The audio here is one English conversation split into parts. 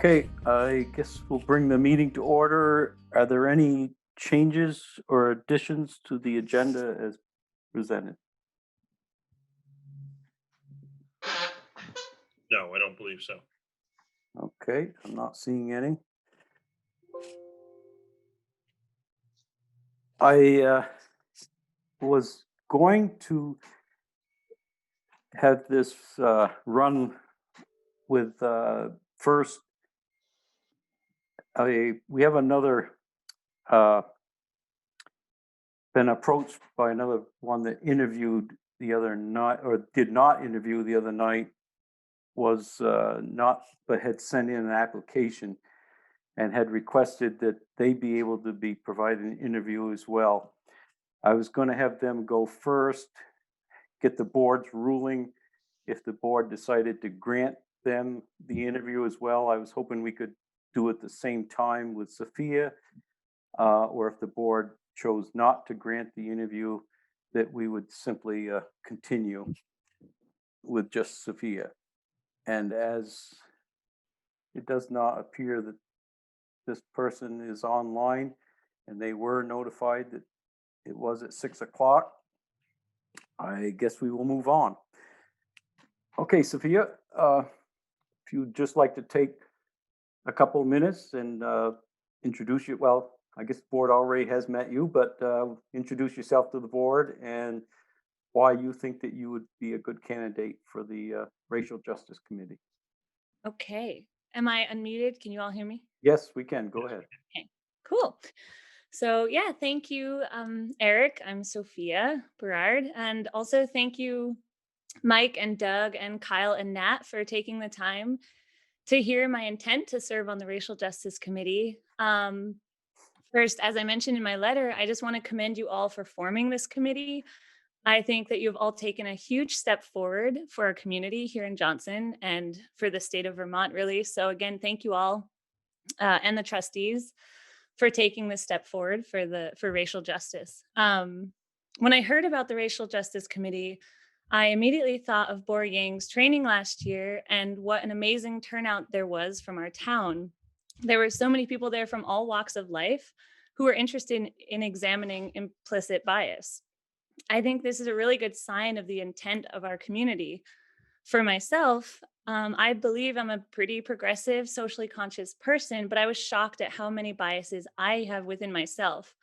Okay, I guess we'll bring the meeting to order. Are there any changes or additions to the agenda as presented? No, I don't believe so. Okay, I'm not seeing any. I was going to have this run with first, we have another, uh, been approached by another one that interviewed the other night, or did not interview the other night, was not, but had sent in an application and had requested that they be able to be provided an interview as well. I was going to have them go first, get the board's ruling. If the board decided to grant them the interview as well, I was hoping we could do it the same time with Sophia, or if the board chose not to grant the interview, that we would simply continue with just Sophia. And as it does not appear that this person is online, and they were notified that it was at 6 o'clock, I guess we will move on. Okay, Sophia, if you'd just like to take a couple of minutes and introduce you. Well, I guess the board already has met you, but introduce yourself to the board and why you think that you would be a good candidate for the Racial Justice Committee. Okay. Am I unmuted? Can you all hear me? Yes, we can. Go ahead. Okay, cool. So yeah, thank you, Eric. I'm Sophia Berard. And also thank you, Mike and Doug and Kyle and Nat for taking the time to hear my intent to serve on the Racial Justice Committee. First, as I mentioned in my letter, I just want to commend you all for forming this committee. I think that you've all taken a huge step forward for our community here in Johnson and for the state of Vermont, really. So again, thank you all and the trustees for taking this step forward for racial justice. When I heard about the Racial Justice Committee, I immediately thought of Bor Yang's training last year and what an amazing turnout there was from our town. There were so many people there from all walks of life who were interested in examining implicit bias. I think this is a really good sign of the intent of our community. For myself, I believe I'm a pretty progressive, socially conscious person, but I was shocked at how many biases I have within myself.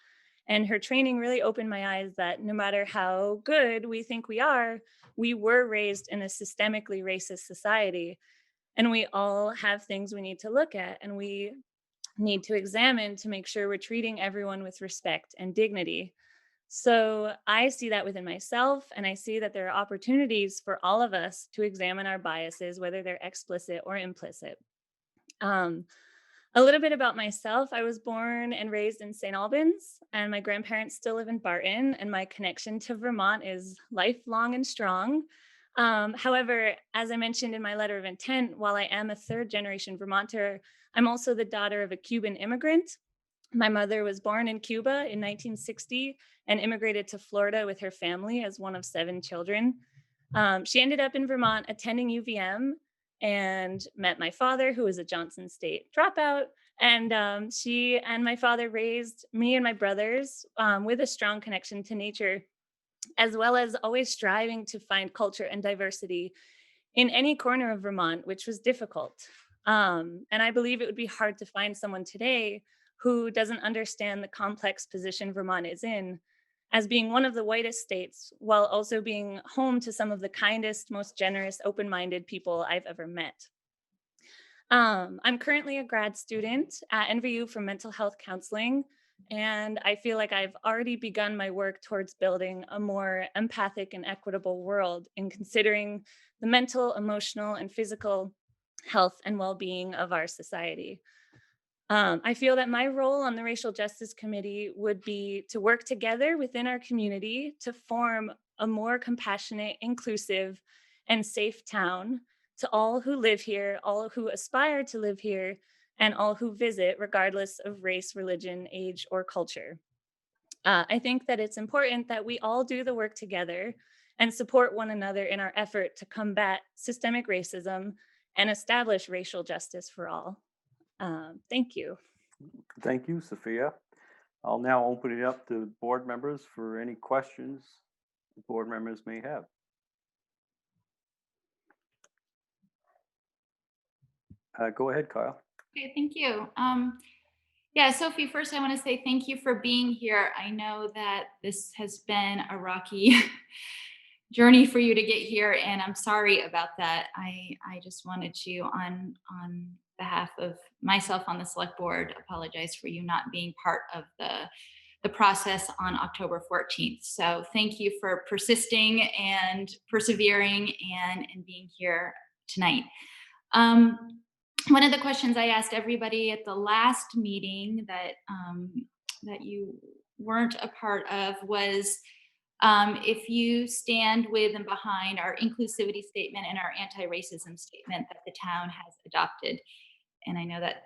And her training really opened my eyes that no matter how good we think we are, we were raised in a systemically racist society. And we all have things we need to look at and we need to examine to make sure we're treating everyone with respect and dignity. So I see that within myself, and I see that there are opportunities for all of us to examine our biases, whether they're explicit or implicit. Um, a little bit about myself. I was born and raised in St. Albans, and my grandparents still live in Barton, and my connection to Vermont is lifelong and strong. However, as I mentioned in my letter of intent, while I am a third generation Vermonter, I'm also the daughter of a Cuban immigrant. My mother was born in Cuba in 1960 and immigrated to Florida with her family as one of 7 children. She ended up in Vermont attending UVM and met my father, who was a Johnson State dropout. And she and my father raised me and my brothers with a strong connection to nature, as well as always striving to find culture and diversity in any corner of Vermont, which was difficult. And I believe it would be hard to find someone today who doesn't understand the complex position Vermont is in as being one of the whitest states while also being home to some of the kindest, most generous, open-minded people I've ever met. I'm currently a grad student at NVU for mental health counseling, and I feel like I've already begun my work towards building a more empathic and equitable world in considering the mental, emotional, and physical health and well-being of our society. I feel that my role on the Racial Justice Committee would be to work together within our community to form a more compassionate, inclusive, and safe town to all who live here, all who aspire to live here, and all who visit, regardless of race, religion, age, or culture. I think that it's important that we all do the work together and support one another in our effort to combat systemic racism and establish racial justice for all. Thank you. Thank you, Sophia. I'll now open it up to board members for any questions board members may have. Go ahead, Kyle. Okay, thank you. Yeah, Sophie, first I want to say thank you for being here. I know that this has been a rocky journey for you to get here, and I'm sorry about that. I just wanted to, on behalf of myself on the select board, apologize for you not being part of the process on October 14th. So thank you for persisting and persevering and being here tonight. One of the questions I asked everybody at the last meeting that you weren't a part of was if you stand with and behind our inclusivity statement and our anti-racism statement that the town has adopted. And I know that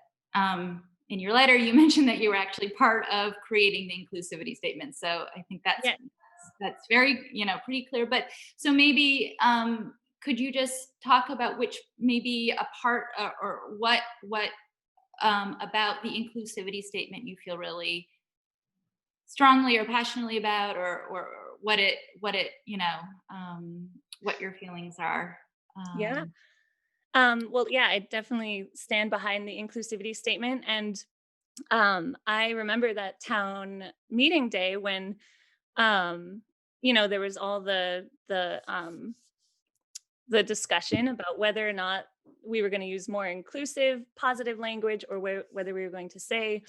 in your letter you mentioned that you were actually part of creating the inclusivity statement. So I think that's very, pretty clear. But so maybe could you just talk about which maybe a part or what about the inclusivity statement you feel really strongly or passionately about, or what your feelings are? Yeah. Well, yeah, I definitely stand behind the inclusivity statement. And I remember that town meeting day when, there was all the discussion about whether or not we were going to use more inclusive, positive language, or whether we were going to say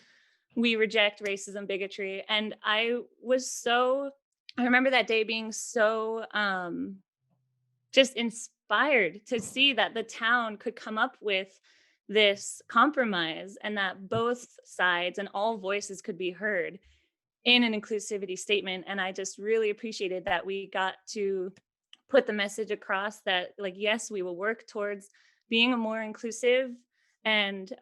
we reject racism, bigotry. And I remember that day being so just inspired to see that the town could come up with this compromise and that both sides and all voices could be heard in an inclusivity statement. And I just really appreciated that we got to put the message across that, like, yes, we will work towards being a more inclusive and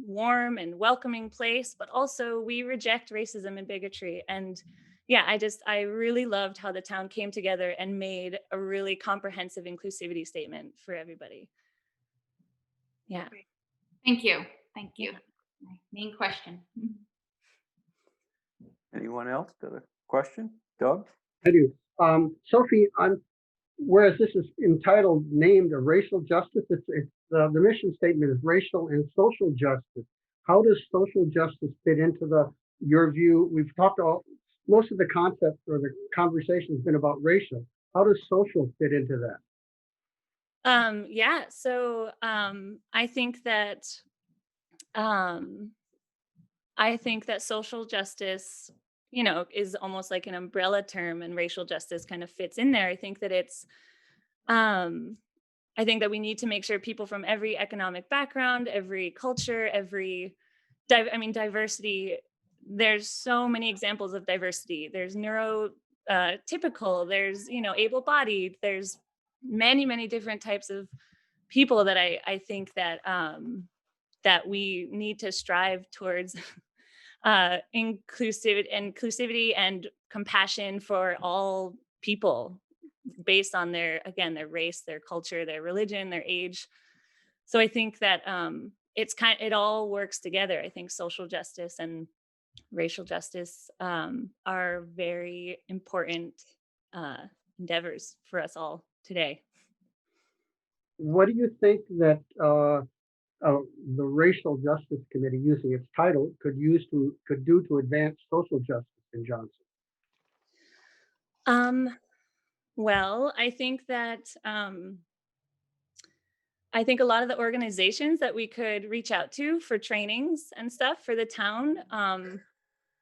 warm and welcoming place, but also we reject racism and bigotry. And yeah, I really loved how the town came together and made a really comprehensive inclusivity statement for everybody. Yeah. Thank you. My main question. Anyone else got a question? Doug? I do. Sophie, whereas this is named a racial justice, the mission statement is racial and social justice. How does social justice fit into your view? We've talked most of the concept or the conversation has been about racial. How does social fit into that? Yeah. So I think that social justice, is almost like an umbrella term, and racial justice kind of fits in there. I think that I think that we need to make sure people from every economic background, every culture, diversity. There's so many examples of diversity. There's neurotypical, there's, able-bodied, there's many, many different types of people that I think that that we need to strive towards inclusivity and compassion for all people based on their race, their culture, their religion, their age. So I think that it all works together. I think social justice and racial justice are very important endeavors for us all today. What do you think that the Racial Justice Committee, using its title, could do to advance social justice in Johnson? Well, I think that a lot of the organizations that we could reach out to for trainings and stuff for the town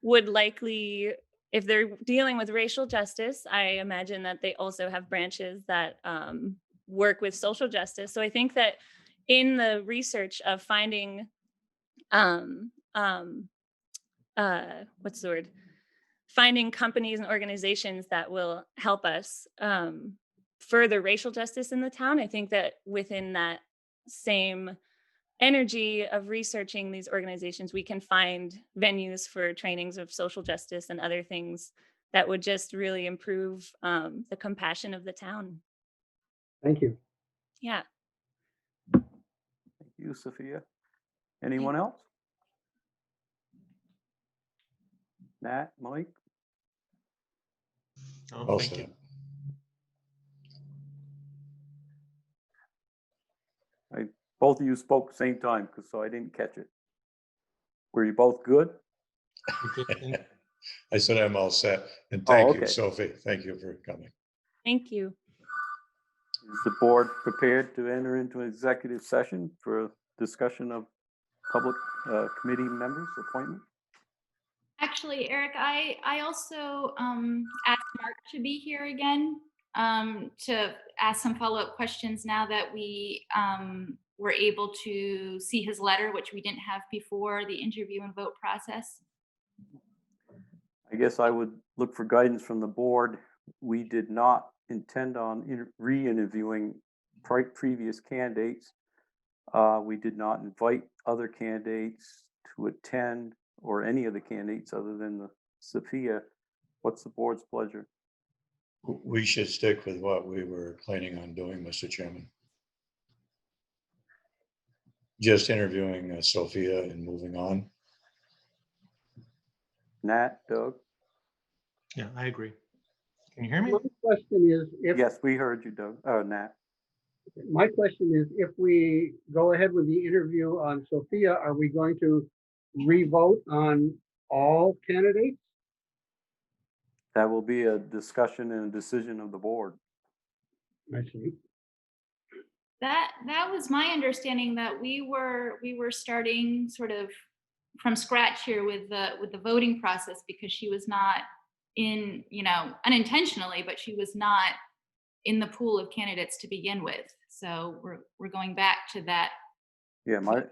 would likely, if they're dealing with racial justice, I imagine that they also have branches that work with social justice. So I think that in the research of finding what's the word? Finding companies and organizations that will help us further racial justice in the town, I think that within that same energy of researching these organizations, we can find venues for trainings of social justice and other things that would just really improve the compassion of the town. Thank you. Yeah. Thank you, Sophia. Anyone else? Nat, Mike? Oh, All thank set. you. Both of you spoke at the same time, so I didn't catch it. Were you both good? Good, thank you. I said I'm all set. And Oh, thank you, okay. Sophie. Thank you for coming. Thank you. Is the board prepared to enter into an executive session for discussion of public committee members' appointment? Actually, Eric, I also asked Mark to be here again to ask some follow-up questions now that we were able to see his letter, which we didn't have before the interview and vote process. I guess I would look for guidance from the board. We did not intend on re-interviewing previous candidates. We did not invite other candidates to attend, or any of the candidates other than the Sophia. What's the board's pleasure? We should stick with what we were planning on doing, Mr. Chairman. Just interviewing Sophia and moving on. Nat, Doug? Yeah, I agree. Can you hear me? My question is, if Yes, we heard you, Doug. Nat. my question is, if we go ahead with the interview on Sophia, are we going to re-vote on all candidates? That will be a discussion and a decision of the board. I see. That was my understanding, that we were starting sort of from scratch here with the voting process, because she was not in, unintentionally, but she was not in the pool of candidates to begin with. So we're going back to that Yeah, process.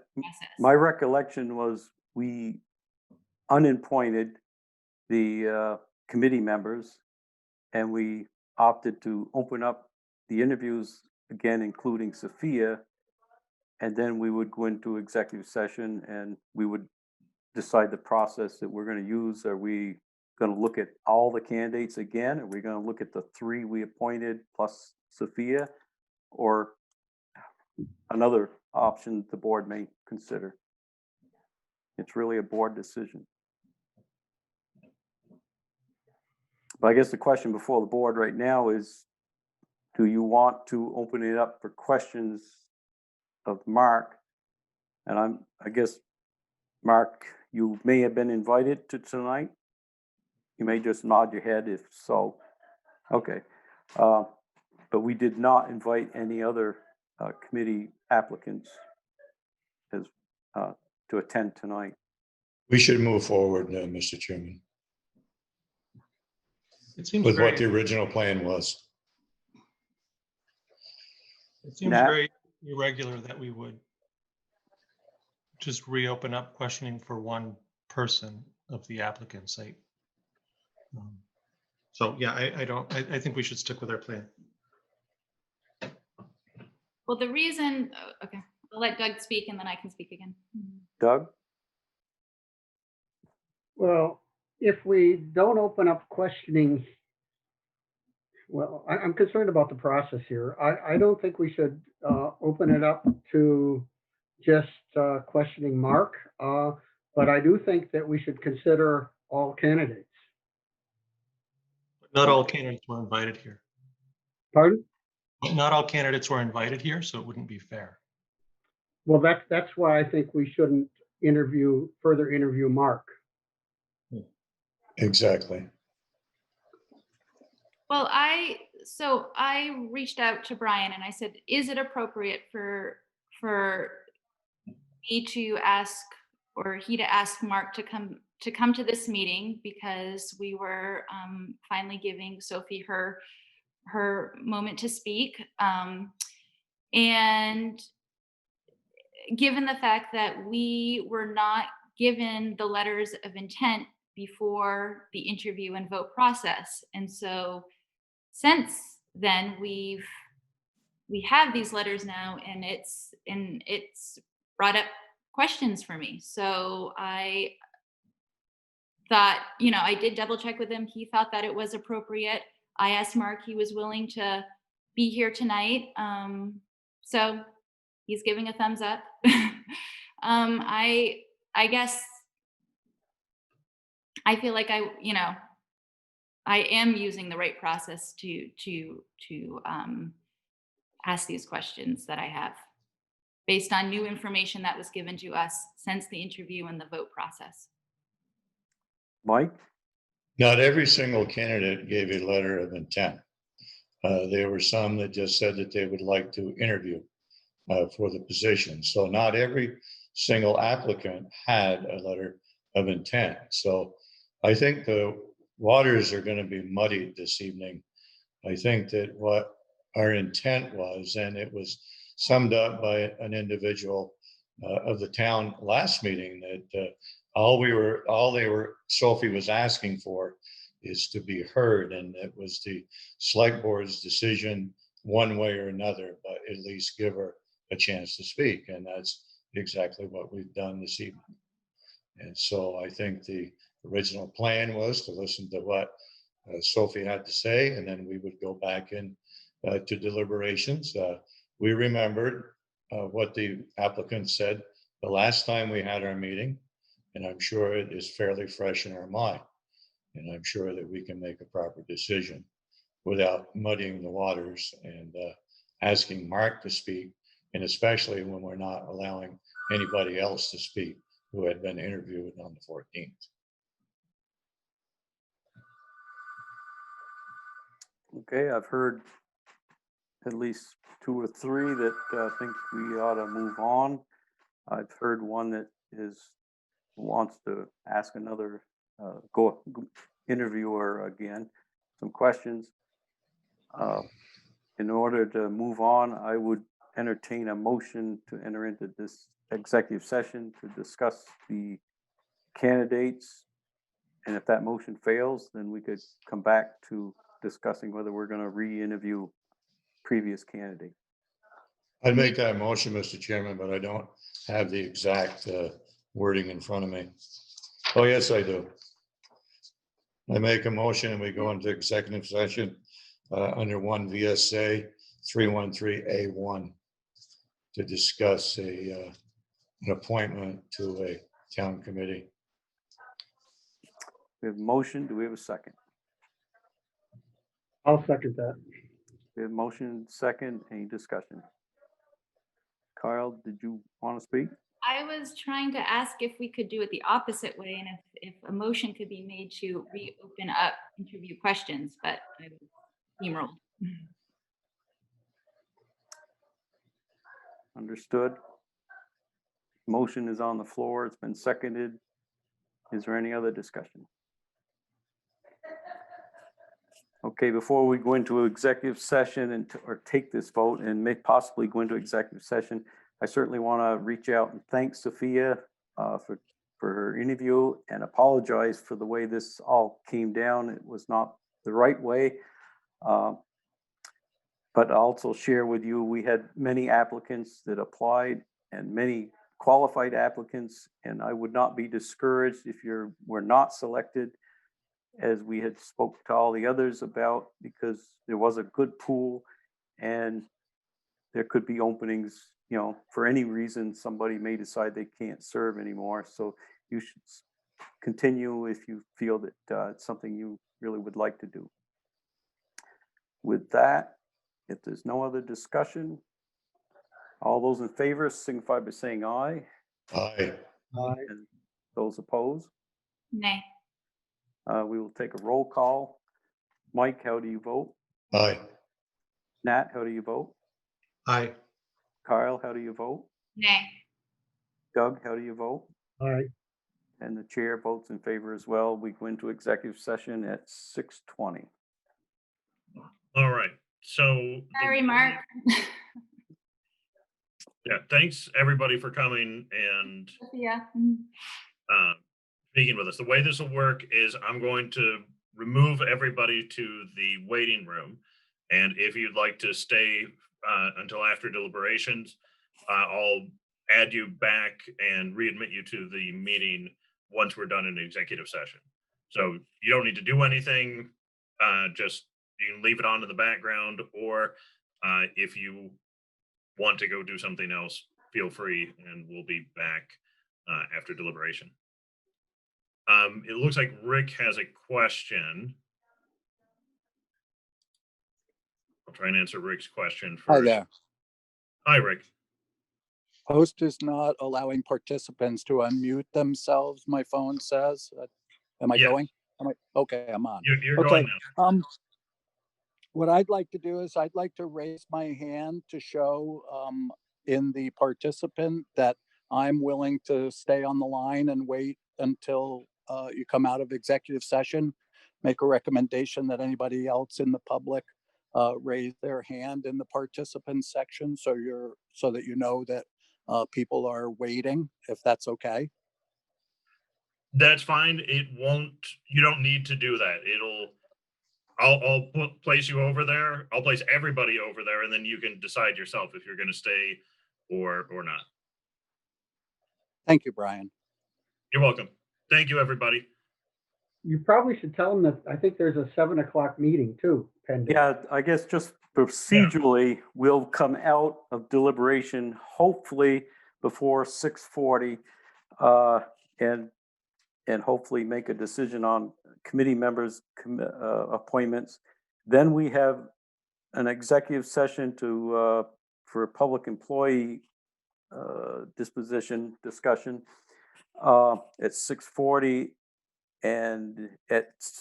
my recollection was we unappointed the committee members, and we opted to open up the interviews again, including Sophia, and then we would go into executive session and we would decide the process that we're going to use. Are we going to look at all the candidates again? Are we going to look at the 3 we appointed plus Sophia, or another option the board may consider? It's really a board decision. But I guess the question before the board right now is, do you want to open it up for questions of Mark? And I guess, Mark, you may have been invited to tonight. You may just nod your head if so. Okay. But we did not invite any other committee applicants as to attend tonight. We should move forward, Mr. Chairman, It seems with very, what the original plan was. it seems Nat? very irregular that we would just reopen up questioning for one person of the applicants. So yeah, I think we should stick with our plan. Well, the reason, okay, I'll let Doug speak and then I can speak again. Doug? Well, if we don't open up questioning, well, I'm concerned about the process here. I don't think we should open it up to just questioning Mark, but I do think that we should consider all candidates. Not all candidates were invited here. Pardon? But not all candidates were invited here, so it wouldn't be fair. Well, that's why I think we shouldn't further interview Mark. Exactly. Well, I reached out to Brian and I said, is it appropriate for me to ask, or he to ask Mark to come to this meeting, because we were finally giving Sophie her moment to speak. And given the fact that we were not given the letters of intent before the interview and vote process, and so since then we have these letters now, and it's brought up questions for me. So I thought, I did double check with him. He thought that it was appropriate. I asked Mark, he was willing to be here tonight. So he's giving a thumbs up. I guess I feel like I am using the right process to ask these questions that I have based on new information that was given to us since the interview and the vote process. Mike? Not every single candidate gave a letter of intent. There were some that just said that they would like to interview for the position. So not every single applicant had a letter of intent. So I think the waters are going to be muddied this evening. I think that what our intent was, and it was summed up by an individual of the town last meeting, that Sophie was asking for is to be heard, and it was the select board's decision one way or another, but at least give her a chance to speak. And that's exactly what we've done this evening. And so I think the original plan was to listen to what Sophie had to say, and then we would go back in to deliberations. We remembered what the applicant said the last time we had our meeting, and I'm sure it is fairly fresh in our mind. And I'm sure that we can make a proper decision without muddying the waters and asking Mark to speak, and especially when we're not allowing anybody else to speak who had been interviewed on the 14th. Okay, I've heard at least 2 or 3 that think we ought to move on. I've heard one that wants to ask another interviewer again some questions. In order to move on, I would entertain a motion to enter into this executive session to discuss the candidates. And if that motion fails, then we could come back to discussing whether we're going to re-interview previous candidate. I'd make that motion, Mr. Chairman, but I don't have the exact wording in front of me. Oh, yes, I do. I make a motion and we go into executive session under 1 VSA 313A1 to discuss an appointment to a town committee. We have a motion. Do we have a second? I'll second that. We have a motion, second. Any discussion? Kyle, did you want to speak? I was trying to ask if we could do it the opposite way, and if a motion could be made to reopen up interview questions, but I was steamrolled. Understood. Motion is on the floor. It's been seconded. Is there any other discussion? Okay, before we go into executive session or take this vote and may possibly go into executive session, I certainly want to reach out and thank Sophia for her interview and apologize for the way this all came down. It was not the right way. But also share with you, we had many applicants that applied and many qualified applicants, and I would not be discouraged if were not selected, as we had spoke to all the others about, because there was a good pool and there could be openings, for any reason, somebody may decide they can't serve anymore. So you should continue if you feel that it's something you really would like to do. With that, if there's no other discussion, all those in favor signify by saying aye. Aye. Aye. And those opposed? Nay. We will take a roll call. Mike, how do you vote? Aye. Nat, how do you vote? Aye. Kyle, how do you vote? Nay. Doug, how do you vote? Aye. And the chair votes in favor as well. We go into executive session at 6:20. All right, so. Sorry, Mark. Yeah, thanks everybody for coming and Sophia. speaking with us. The way this will work is I'm going to remove everybody to the waiting room. And if you'd like to stay until after deliberations, I'll add you back and readmit you to the meeting once we're done in executive session. So you don't need to do anything, just you can leave it on in the background, or if you want to go do something else, feel free, and we'll be back after deliberation. It looks like Rick has a question. I'll try and answer Rick's question Hi first. there. Hi, Rick. Host is not allowing participants to unmute themselves, my phone says. Am I Yes. going? Okay, I'm on. You're Okay. going now. What I'd like to do is I'd like to raise my hand to show in the participant that I'm willing to stay on the line and wait until you come out of executive session. Make a recommendation that anybody else in the public raise their hand in the participants section, so that you know that people are waiting, if that's okay. That's fine. It won't, you don't need to do that. I'll place you over there. I'll place everybody over there, and then you can decide yourself if you're going to stay or not. Thank you, Brian. You're welcome. Thank you, everybody. You probably should tell them that I think there's a 7 o'clock meeting too, pending. Yeah, I guess just procedurally, we'll come out of deliberation hopefully before 6:40, and hopefully make a decision on committee members' appointments. Then we have an executive session for a public employee discussion at 6:40. And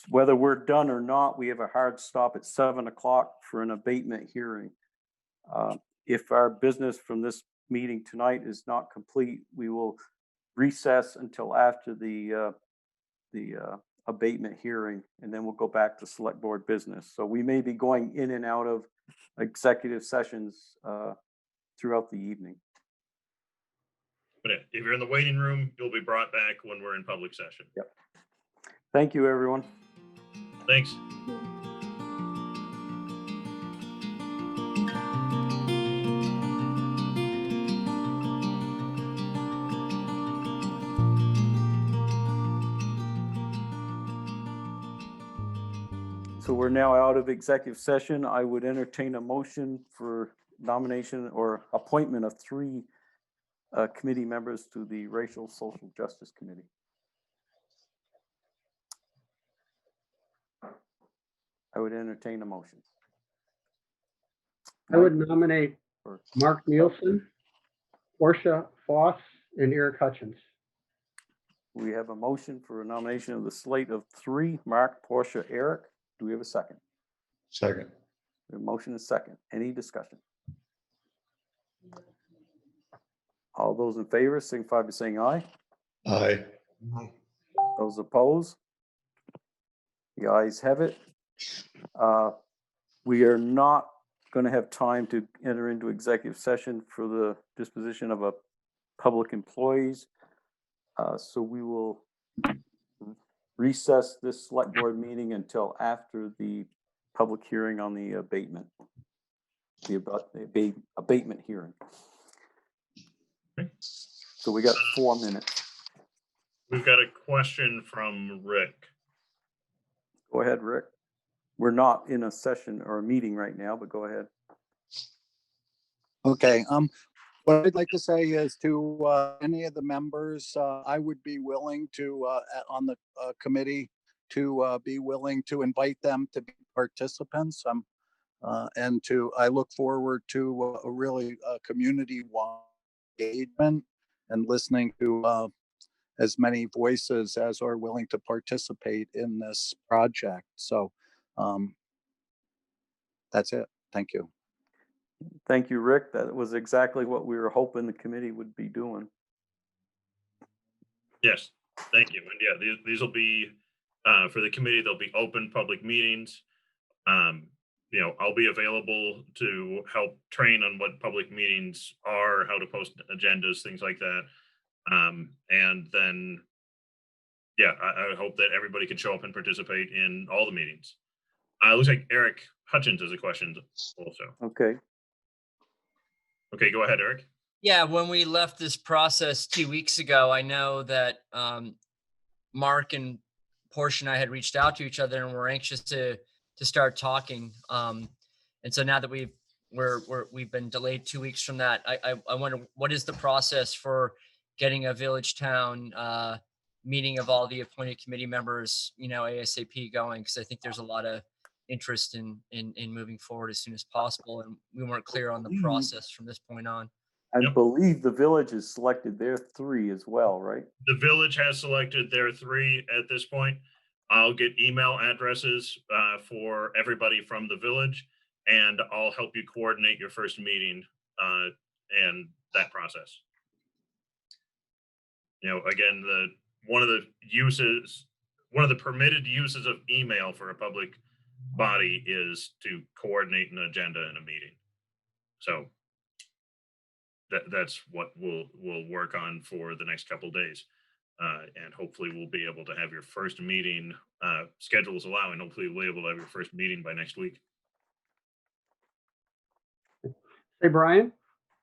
whether we're done or not, we have a hard stop at 7 o'clock for an abatement hearing. If our business from this meeting tonight is not complete, we will recess until after the abatement hearing, and then we'll go back to select board business. So we may be going in and out of executive sessions throughout the evening. But if you're in the waiting room, you'll be brought back when we're in public session. Yep. Thank you, everyone. Thanks. So we're now out of executive session. I would entertain a motion for nomination or appointment of 3 committee members to the Racial Social Justice Committee. I would entertain a motion. I would nominate Mark Nielsen, Portia Foss, and Eric Hutchins. We have a motion for a nomination of the slate of 3, Mark, Portia, Eric. Do we have a second? Second. A motion is second. Any discussion? All those in favor signify by saying aye. Aye. Those opposed? The ayes have it. We are not going to have time to enter into executive session for the disposition of a public employees. So we will recess this select board meeting until after the public hearing on the abatement, the abatement hearing. So we got 4 minutes. We've got a question from Rick. Go ahead, Rick. We're not in a session or a meeting right now, but go ahead. Okay. What I'd like to say is to any of the members, I would be willing to, on the committee, to be willing to invite them to be participants. And I look forward to a really community-wide engagement and listening to as many voices as are willing to participate in this project. So that's it. Thank you. Thank you, Rick. That was exactly what we were hoping the committee would be doing. Yes, thank you. And yeah, these will be, for the committee, they'll be open public meetings. You know, I'll be available to help train on what public meetings are, how to post agendas, things like that. And then, yeah, I hope that everybody can show up and participate in all the meetings. It looks like Eric Hutchins has a question also. Okay. Okay, go ahead, Eric. Yeah, when we left this process 2 weeks ago, I know that Mark and Portia and I had reached out to each other and we're anxious to start talking. And so now that we've been delayed 2 weeks from that, I wonder what is the process for getting a village town meeting of all the appointed committee members, ASAP going, because I think there's a lot of interest in moving forward as soon as possible. And we weren't clear on the process from this point on. I Yep. believe the village has selected their 3 as well, right? The village has selected their 3 at this point. I'll get email addresses for everybody from the village, and I'll help you coordinate your first meeting and that process. Again, one of the permitted uses of email for a public body is to coordinate an agenda in a meeting. So that's what we'll work on for the next couple of days. And hopefully we'll be able to have your first meeting, schedules allowing, hopefully we'll be able to have your first meeting by next week. Hey, Brian,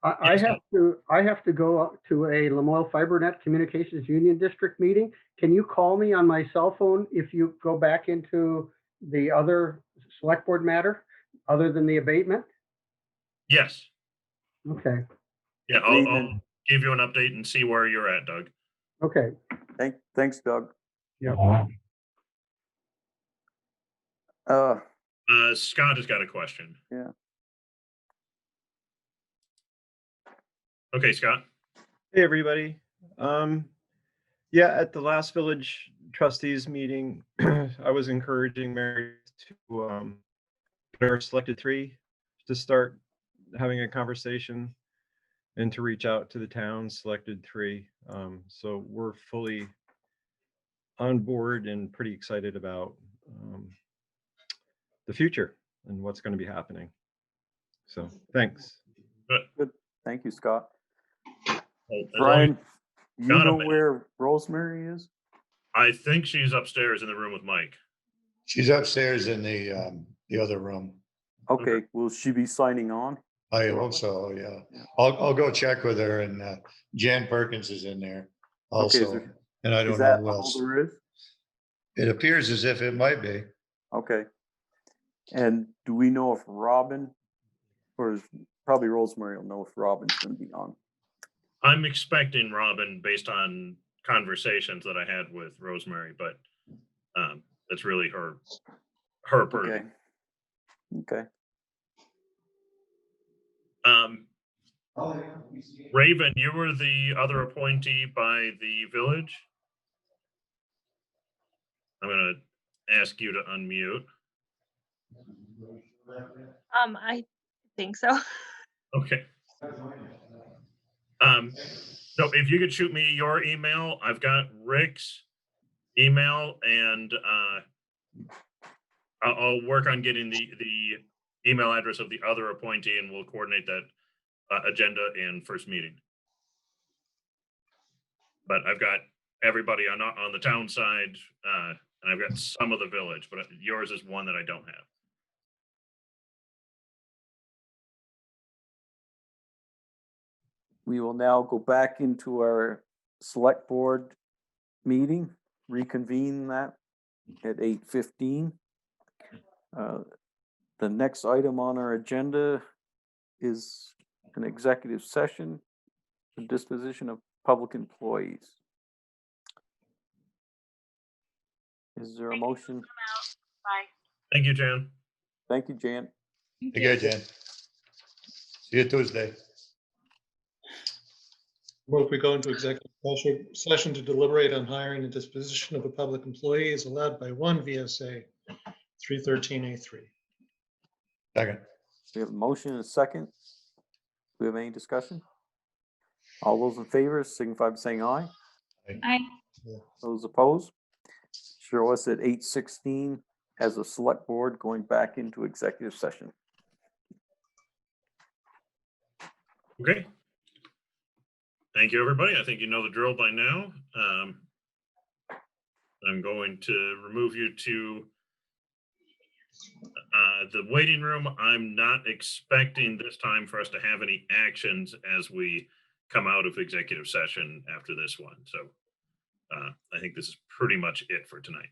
I Yes, have to go up to a Lamoille FiberNet Communications Union District meeting. Can you call me on my cell phone if you go back into the other select board matter, other than the abatement? Yes. Okay, Yeah, I'll give you an update and see where you're at, Doug. okay. Thanks, Doug. Yeah. Scott has got a question. Yeah. Okay, Scott. Hey, everybody. Yeah, at the last village trustees meeting, I was encouraging Mary to get our selected 3 to start having a conversation and to reach out to the town selected 3. So we're fully on board and pretty excited about the future and what's going to be happening. So thanks. Good. Thank you, Scott. Well, as long Brian, as- you Got know it. where Rosemary is? I think she's upstairs in the room with Mike. She's upstairs in the other room. Okay, will she be signing on? I hope so, yeah. I'll go check with her, and Jan Perkins is in there also. there- And I Is don't know that who all else. there is? It appears as if it might be. Okay. And do we know if Robin, or probably Rosemary will know if Robin's going to be on? I'm expecting Robin based on conversations that I had with Rosemary, but that's really her purview. Okay. Okay. Raven, you were the other appointee by the village. I'm going to ask you to unmute. I think so. Okay. So if you could shoot me your email, I've got Rick's email, and I'll work on getting the email address of the other appointee, and we'll coordinate that agenda and first meeting. But I've got everybody on the town side, and I've got some of the village, but yours is one that I don't have. We will now go back into our select board meeting, reconvene that at 8:15. The next item on our agenda is an executive session for disposition of public employees. Is there a motion? Bye. Thank you, Jan. Thank you, Jan. Take care, Jan. See you Tuesday. Move we go into executive session to deliberate on hiring and disposition of a public employee as allowed by 1 VSA 313A3. Second. We have a motion and a second. Do we have any discussion? All those in favor signify by saying aye. Aye. Those opposed? Show us at 8:16 as a select board going back into executive session. Okay. Thank you, everybody. I think you know the drill by now. I'm going to remove you to the waiting room. I'm not expecting this time for us to have any actions as we come out of executive session after this one. So I think this is pretty much it for tonight.